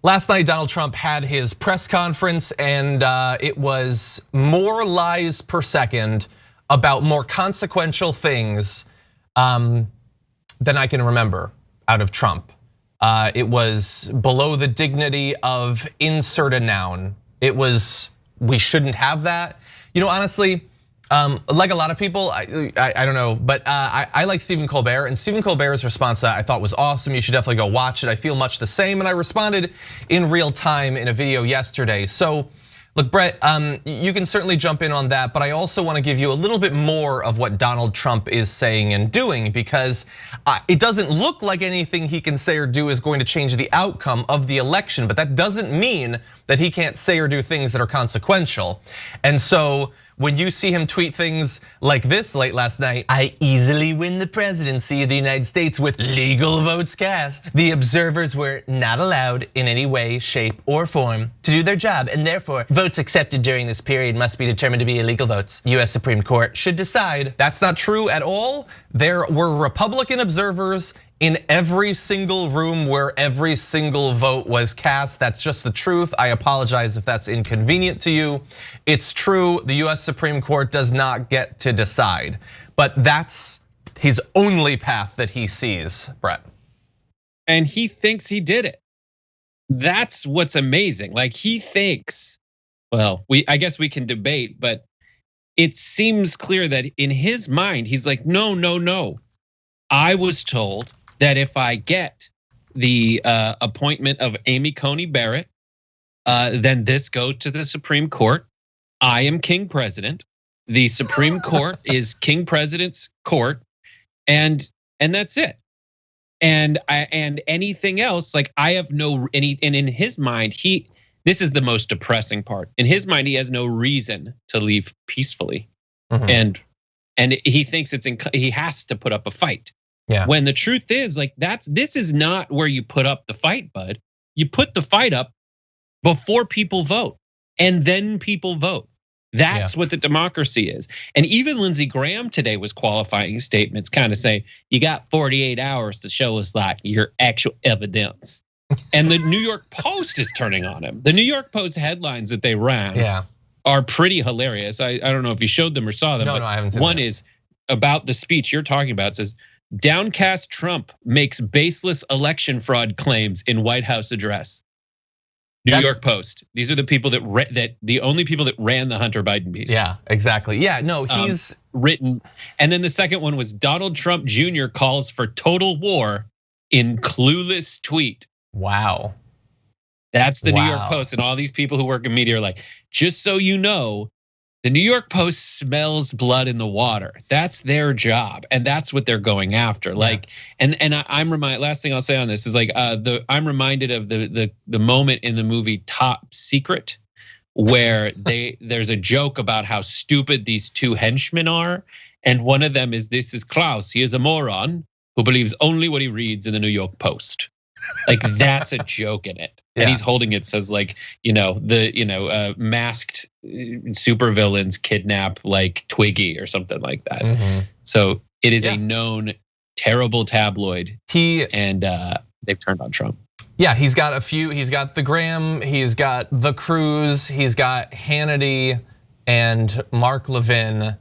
Last night, Donald Trump had his press conference, and it was more lies per second about more consequential things than I can remember out of Trump. It was below the dignity of insert a noun. It was, we shouldn't have that. You know, honestly, like a lot of people, I don't know, but I like Stephen Colbert, and Stephen Colbert's response to that I thought was awesome. You should definitely go watch it. I feel much the same, and I responded in real time in a video yesterday. So, look, Brett, you can certainly jump in on that, but I also want to give you a little bit more of what Donald Trump is saying and doing, because it doesn't look like anything he can say or do is going to change the outcome of the election, but that doesn't mean that he can't say or do things that are consequential. And so, when you see him tweet things like this late last night, I easily win the presidency of the United States with legal votes cast. The observers were not allowed in any way, shape, or form to do their job, and therefore votes accepted during this period must be determined to be illegal votes. US Supreme Court should decide. That's not true at all. There were Republican observers in every single room where every single vote was cast. That's just the truth. I apologize if that's inconvenient to you. It's true, the US Supreme Court does not get to decide, but that's his only path that he sees, Brett. And he thinks he did it. That's what's amazing. Like, he thinks, well, I guess we can debate, but it seems clear that in his mind, he's like, no, no, no. I was told that if I get the appointment of Amy Coney Barrett, then this goes to the Supreme Court. I am king president. The Supreme Court is king president's court, and that's it. And anything else, like, I have no any. And in his mind, this is the most depressing part. In his mind, he has no reason to leave peacefully, and he thinks he has to put up a fight. Yeah. When the truth is, like, this is not where you put up the fight, bud. You put the fight up before people vote, and then people vote. That's what the democracy is. And even Lindsey Graham today was qualifying statements, kind of saying, you got 48 hours to show us like your actual evidence. And the New York Post is turning on him. The New York Post headlines that they ran are pretty hilarious. I don't know if you showed them or saw them. No, I haven't seen one that. Is about the speech you're talking about. It says, downcast Trump makes baseless election fraud claims in White House address. New York Post. These are the people the only people that ran the Hunter Biden piece. Yeah, exactly. Yeah, no, he's written. And then the second one was Donald Trump Jr. calls for total war in clueless tweet. Wow. That's the New York Post, and all these people who work in media are like, just so you know, the New York Post smells blood in the water. That's their job, and that's what they're going after. Like, and I'm reminded. Last thing I'll say on this is like, I'm reminded of the moment in the movie Top Secret, where there's a joke about how stupid these two henchmen are, and one of them is, this is Klaus. He is a moron who believes only what he reads in the New York Post. Like, that's a joke in it. And he's holding it, says like, masked supervillains kidnap like Twiggy or something like that. So it is a known terrible tabloid. And they've turned on Trump. Yeah, he's got a few. He's got the Graham. He's got the Cruz. He's got Hannity and Mark Levin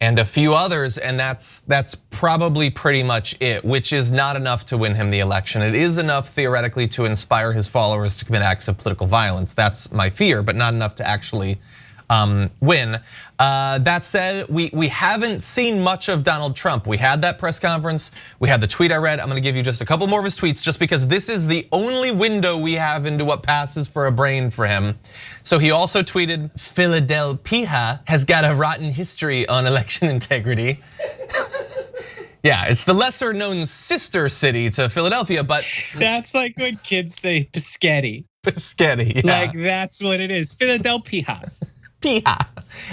and a few others, and that's probably pretty much it, which is not enough to win him the election. It is enough theoretically to inspire his followers to commit acts of political violence. That's my fear, but not enough to actually win. That said, we haven't seen much of Donald Trump. We had that press conference, we had the tweet I read. I'm gonna give you just a couple more of his tweets just because this is the only window we have into what passes for a brain for him. So he also tweeted, Philadelphia has got a rotten history on election integrity. Yeah, it's the lesser known sister city to Philadelphia, but that's like when kids say Piscetti. Piscetti, yeah. Like, that's what it is, Philadelphia.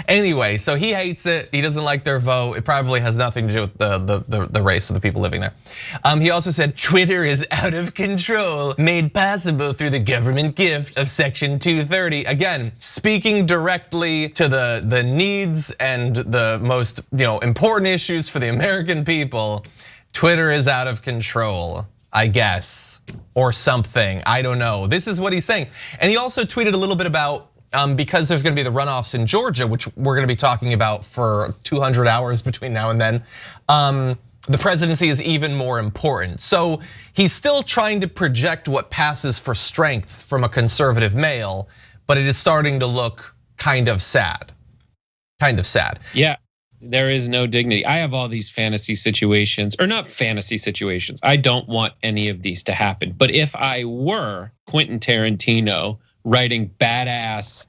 Anyway, so he hates it. He doesn't like their vote. It probably has nothing to do with the race of the people living there. He also said Twitter is out of control, made possible through the government gift of Section 230. Again, speaking directly to the needs and the most important issues for the American people. Twitter is out of control. I guess, or something. I don't know. This is what he's saying. And he also tweeted a little bit about, because there's gonna be the runoffs in Georgia, which we're gonna be talking about for 200 hours between now and then, the presidency is even more important. So he's still trying to project what passes for strength from a conservative male, but it is starting to look kind of sad. Kind of sad. Yeah, there is no dignity. I have all these fantasy situations, or not fantasy situations. I don't want any of these to happen. But if I were Quentin Tarantino writing badass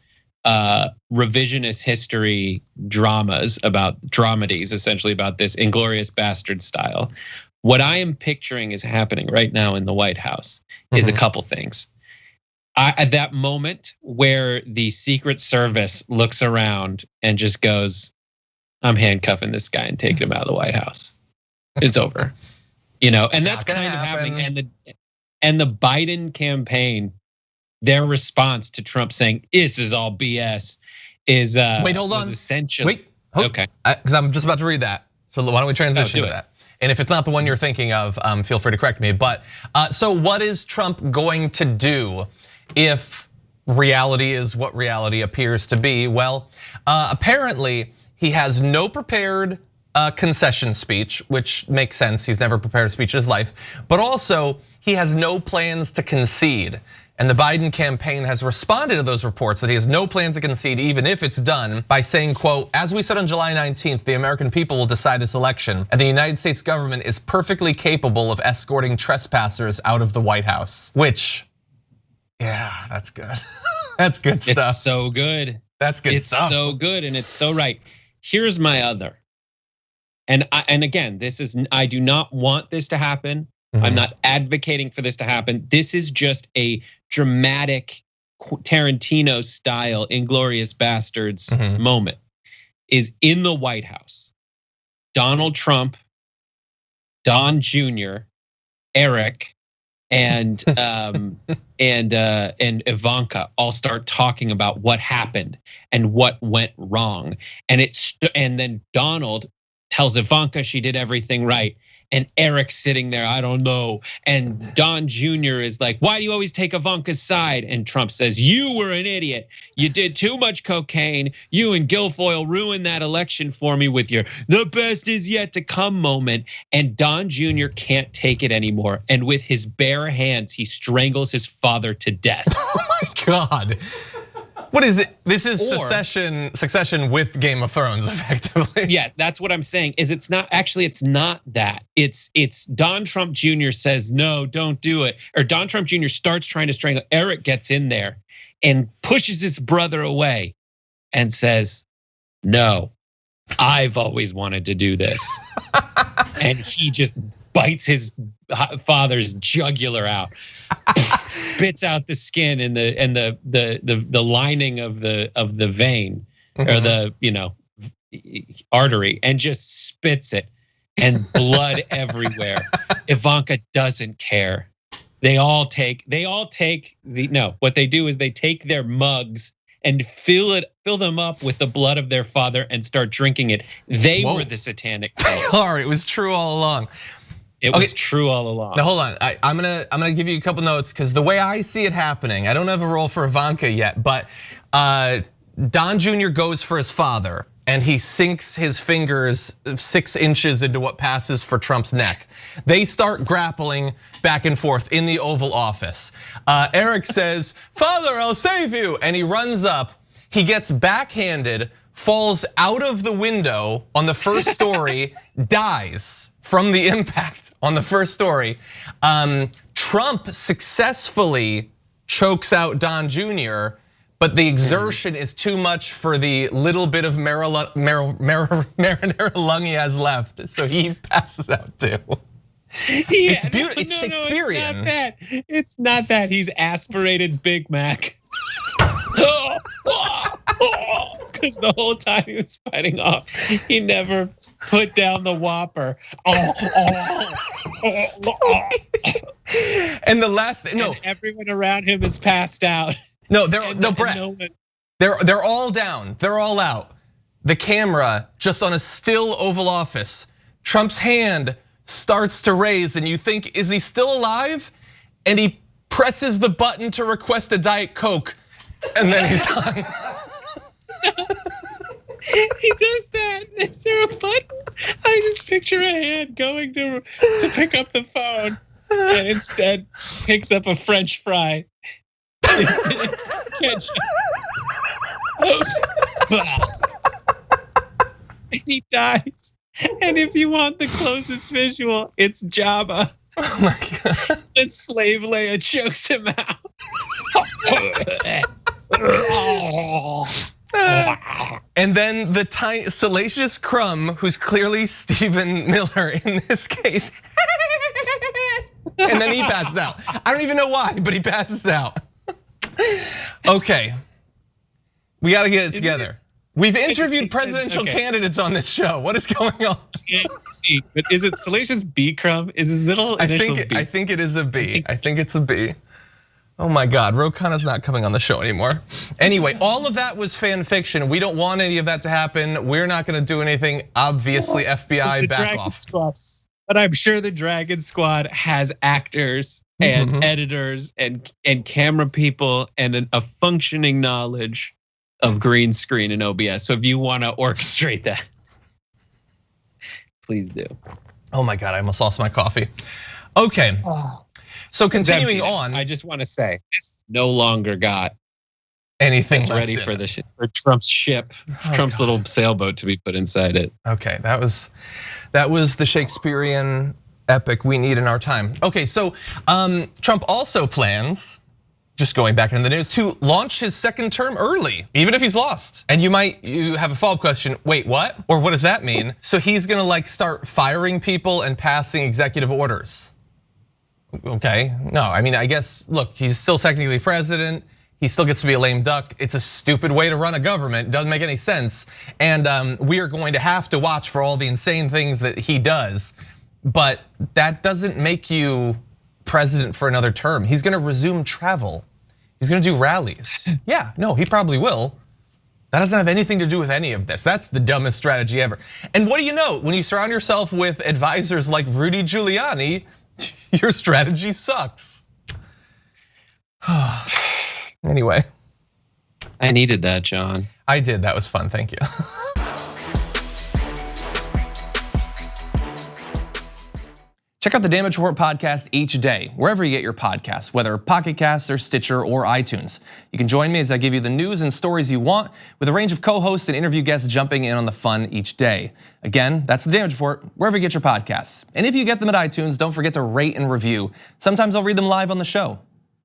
revisionist history dramedies, essentially about this Inglourious Bastard style, what I am picturing is happening right now in the White House is a couple things. At that moment where the Secret Service looks around and just goes, I'm handcuffing this guy and taking him out of the White House. It's over. And that's kind of happening. And the Biden campaign, their response to Trump saying this is all BS is wait, hold on. Essentially okay. Because I'm just about to read that. So why don't we transition to that? And if it's not the one you're thinking of, feel free to correct me. But so what is Trump going to do if reality is what reality appears to be? Well, apparently he has no prepared concession speech, which makes sense. He's never prepared a speech in his life. But also he has no plans to concede. And the Biden campaign has responded to those reports that he has no plans to concede, even if it's done, by saying, quote, as we said on July 19th, the American people will decide this election, and the United States government is perfectly capable of escorting trespassers out of the White House. Which, yeah, that's good. That's good stuff. It's so good. That's good stuff. It's so good and it's so right. Here's my other. And again, I do not want this to happen. I'm not advocating for this to happen. This is just a dramatic Tarantino style Inglourious Bastards moment. Is in the White House. Donald Trump, Don Jr., Eric, and Ivanka all start talking about what happened and what went wrong. And then Donald tells Ivanka she did everything right. And Eric's sitting there, I don't know. And Don Jr. is like, why do you always take Ivanka's side? And Trump says, you were an idiot. You did too much cocaine. You and Guilfoyle ruined that election for me with your the best is yet to come moment. And Don Jr. can't take it anymore. And with his bare hands, he strangles his father to death. Oh my God. What is it? This is succession with Game of Thrones, effectively. Yeah, that's what I'm saying. It's not that. It's Don Trump Jr. says no, don't do it, or Don Trump Jr. starts trying to strangle. Eric gets in there and pushes his brother away, and says, "No, I've always wanted to do this," and he just bites his father's jugular out, spits out the skin and the lining of the vein or the artery, and just spits it, and blood everywhere. Ivanka doesn't care. What they do is they take their mugs and fill them up with the blood of their father and start drinking it. They were the satanic cult. Sorry, it was true all along. It was true all along. Now hold on, I'm gonna give you a couple notes, because the way I see it happening, I don't have a role for Ivanka yet, but Don Jr. goes for his father and he sinks his fingers 6 inches into what passes for Trump's neck. They start grappling back and forth in the Oval Office. Eric says, "Father, I'll save you," and he runs up. He gets backhanded, falls out of the window on the first story, dies from the impact on the first story. Trump successfully chokes out Don Jr., but the exertion is too much for the little bit of marinara lung he has left, so he passes out too. It's beautiful. It's Shakespearean. It's not that. He's aspirated Big Mac. Because the whole time he was fighting off, he never put down the Whopper. And the last, no, and everyone around him is passed out. No, Brett. They're all down. They're all out. The camera just on a still Oval Office. Trump's hand starts to raise and you think, is he still alive? And he presses the button to request a Diet Coke, and then he's done. He does that. Is there a button? I just picture a hand going to pick up the phone and instead picks up a French fry. Ketchup. And he dies. And if you want the closest visual, it's Jabba. Oh my God. And Slave Leia chokes him out. And then the tiny salacious Crumb, who's clearly Stephen Miller in this case, and then he passes out. I don't even know why, but he passes out. Okay, we got to get it together. We've interviewed presidential candidates on this show. What is going on? But is it Salacious B Crumb? Is his middle initial B? I think it is a B. I think it's a B. Oh my God, Ro Khanna's not coming on the show anymore. Anyway, all of that was fan fiction. We don't want any of that to happen. We're not gonna do anything. Obviously, FBI, back off. But I'm sure the Dragon Squad has actors and editors and camera people and a functioning knowledge of green screen and OBS. So if you wanna orchestrate that, please do. Oh my God, I almost lost my coffee. Okay. So continuing on, I just want to say, it's no longer got anything ready for for Trump's ship, Trump's little sailboat to be put inside it. Okay, that was the Shakespearean epic we need in our time. Okay, so Trump also plans, just going back into the news, to launch his second term early, even if he's lost. And you have a follow-up question, wait, what? Or what does that mean? So he's gonna like start firing people and passing executive orders. Okay, no, I mean, I guess, look, he's still technically president. He still gets to be a lame duck. It's a stupid way to run a government. It doesn't make any sense. And we are going to have to watch for all the insane things that he does. But that doesn't make you president for another term. He's gonna resume travel. He's gonna do rallies. Yeah, no, he probably will. That doesn't have anything to do with any of this. That's the dumbest strategy ever. And what do you know? When you surround yourself with advisors like Rudy Giuliani, your strategy sucks. Anyway. I needed that, John. I did, that was fun, thank you. Check out the Damage Report podcast each day, wherever you get your podcasts, whether Pocket Casts or Stitcher or iTunes. You can join me as I give you the news and stories you want, with a range of co-hosts and interview guests jumping in on the fun each day. Again, that's the Damage Report, wherever you get your podcasts. And if you get them at iTunes, don't forget to rate and review. Sometimes I'll read them live on the show.